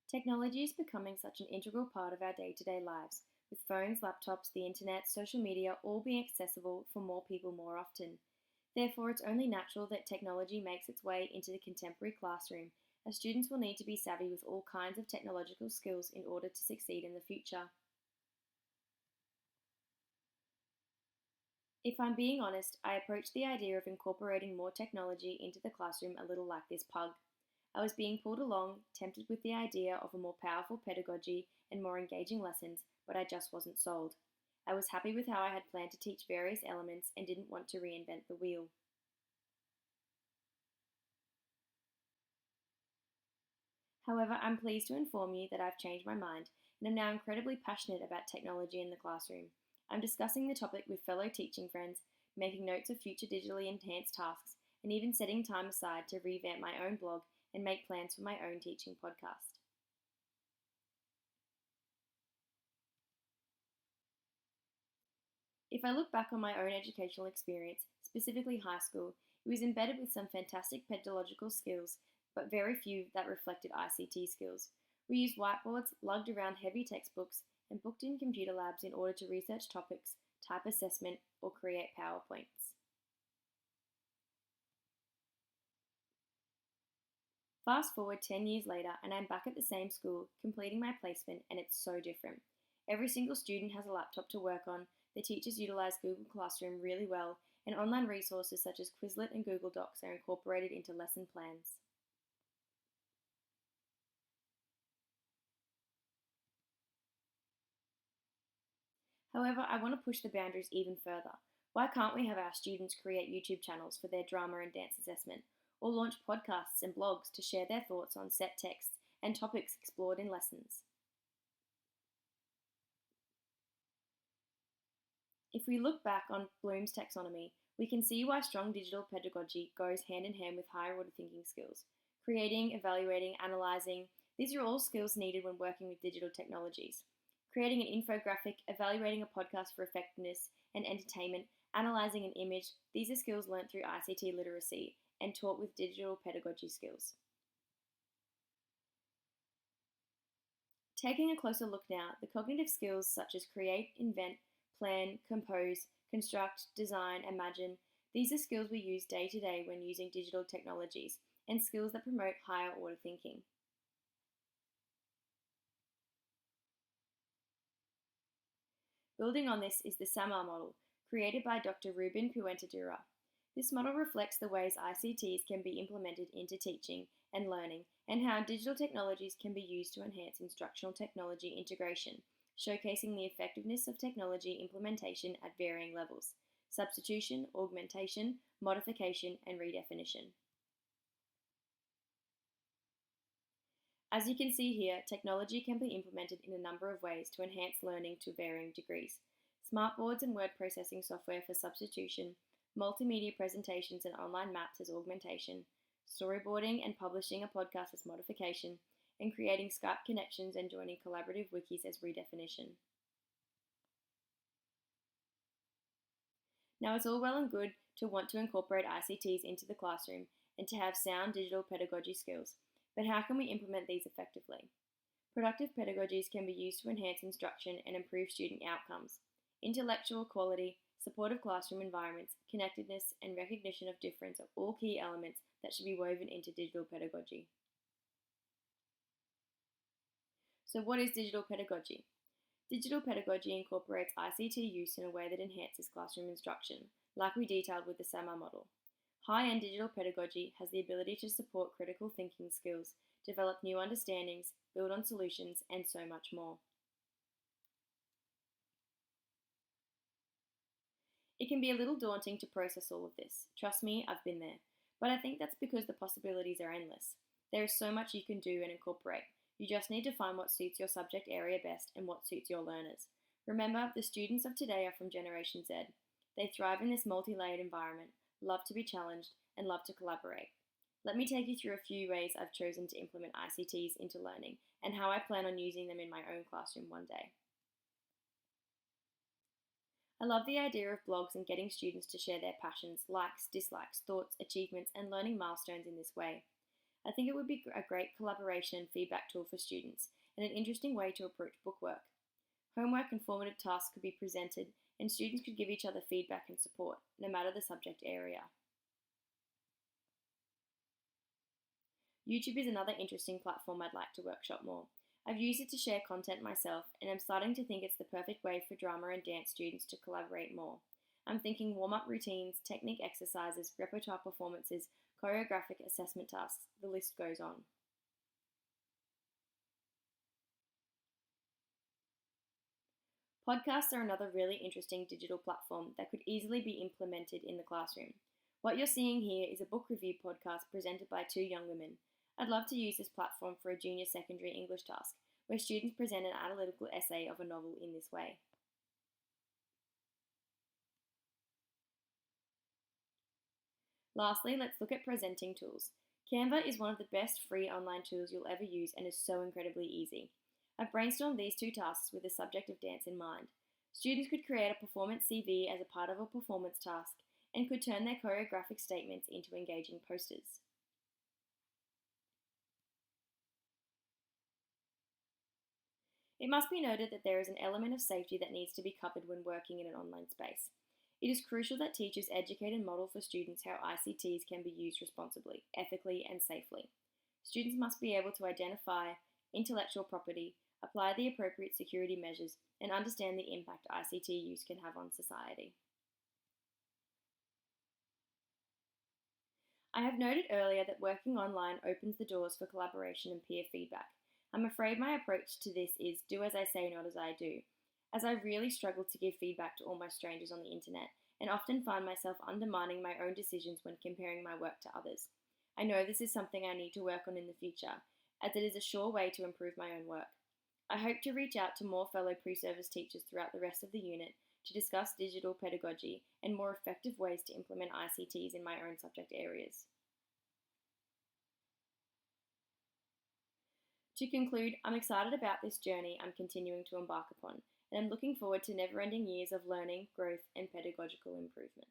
Technology is becoming such an integral part of our day-to-day lives, with phones, laptops, the internet, social media all being accessible for more people more often. Therefore, it's only natural that technology makes its way into the contemporary classroom, as students will need to be savvy with all kinds of technological skills in order to succeed in the future. If I'm being honest, I approached the idea of incorporating more technology into the classroom a little like this pug. I was being pulled along, tempted with the idea of a more powerful pedagogy and more engaging lessons, but I just wasn't sold. I was happy with how I had planned to teach various elements and didn't want to reinvent the wheel. However, I'm pleased to inform you that I've changed my mind and am now incredibly passionate about technology in the classroom. I'm discussing the topic with fellow teaching friends, making notes of future digitally enhanced tasks, and even setting time aside to revamp my own blog and make plans for my own teaching podcast. If I look back on my own educational experience, specifically high school, it was embedded with some fantastic pedagogical skills, but very few that reflected ICT skills. We used whiteboards, lugged around heavy textbooks, and booked in computer labs in order to research topics, type assessment, or create PowerPoints. Fast forward 10 years later, and I'm back at the same school, completing my placement, and it's so different. Every single student has a laptop to work on, the teachers utilize Google Classroom really well, and online resources such as Quizlet and Google Docs are incorporated into lesson plans. However, I want to push the boundaries even further. Why can't we have our students create YouTube channels for their drama and dance assessment, or launch podcasts and blogs to share their thoughts on set texts and topics explored in lessons? If we look back on Bloom's taxonomy, we can see why strong digital pedagogy goes hand in hand with higher order thinking skills. Creating, evaluating, analysing, these are all skills needed when working with digital technologies. Creating an infographic, evaluating a podcast for effectiveness and entertainment, analysing an image, these are skills learnt through ICT literacy and taught with digital pedagogy skills. Taking a closer look now, the cognitive skills such as create, invent, plan, compose, construct, design, imagine, these are skills we use day to day when using digital technologies and skills that promote higher order thinking. Building on this is the SAMR model, created by Dr. Ruben Puentedura. This model reflects the ways ICTs can be implemented into teaching and learning and how digital technologies can be used to enhance instructional technology integration, showcasing the effectiveness of technology implementation at varying levels: substitution, augmentation, modification, and redefinition. As you can see here, technology can be implemented in a number of ways to enhance learning to varying degrees. Smartboards and word processing software for substitution, multimedia presentations and online maps as augmentation, storyboarding and publishing a podcast as modification, and creating Skype connections and joining collaborative wikis as redefinition. Now, it's all well and good to want to incorporate ICTs into the classroom and to have sound digital pedagogy skills, but how can we implement these effectively? Productive pedagogies can be used to enhance instruction and improve student outcomes. Intellectual quality, supportive classroom environments, connectedness, and recognition of difference are all key elements that should be woven into digital pedagogy. So what is digital pedagogy? Digital pedagogy incorporates ICT use in a way that enhances classroom instruction, like we detailed with the SAMR model. High-end digital pedagogy has the ability to support critical thinking skills, develop new understandings, build on solutions, and so much more. It can be a little daunting to process all of this. Trust me, I've been there. But I think that's because the possibilities are endless. There is so much you can do and incorporate. You just need to find what suits your subject area best and what suits your learners. Remember, the students of today are from Generation Z. They thrive in this multi-layered environment, love to be challenged, and love to collaborate. Let me take you through a few ways I've chosen to implement ICTs into learning and how I plan on using them in my own classroom one day. I love the idea of blogs and getting students to share their passions, likes, dislikes, thoughts, achievements, and learning milestones in this way. I think it would be a great collaboration and feedback tool for students, and an interesting way to approach bookwork. Homework and formative tasks could be presented, and students could give each other feedback and support, no matter the subject area. YouTube is another interesting platform I'd like to workshop more. I've used it to share content myself, and I'm starting to think it's the perfect way for drama and dance students to collaborate more. I'm thinking warm-up routines, technique exercises, repertoire performances, choreographic assessment tasks, the list goes on. Podcasts are another really interesting digital platform that could easily be implemented in the classroom. What you're seeing here is a book review podcast presented by two young women. I'd love to use this platform for a junior secondary English task, where students present an analytical essay of a novel in this way. Lastly, let's look at presenting tools. Canva is one of the best free online tools you'll ever use and is so incredibly easy. I've brainstormed these two tasks with the subject of dance in mind. Students could create a performance CV as a part of a performance task and could turn their choreographic statements into engaging posters. It must be noted that there is an element of safety that needs to be covered when working in an online space. It is crucial that teachers educate and model for students how ICTs can be used responsibly, ethically, and safely. Students must be able to identify intellectual property, apply the appropriate security measures, and understand the impact ICT use can have on society. I have noted earlier that working online opens the doors for collaboration and peer feedback. I'm afraid my approach to this is do as I say, not as I do, as I really struggle to give feedback to all my strangers on the internet and often find myself undermining my own decisions when comparing my work to others. I know this is something I need to work on in the future, as it is a sure way to improve my own work. I hope to reach out to more fellow pre-service teachers throughout the rest of the unit to discuss digital pedagogy and more effective ways to implement ICTs in my own subject areas. To conclude, I'm excited about this journey I'm continuing to embark upon, and I'm looking forward to never-ending years of learning, growth, and pedagogical improvement.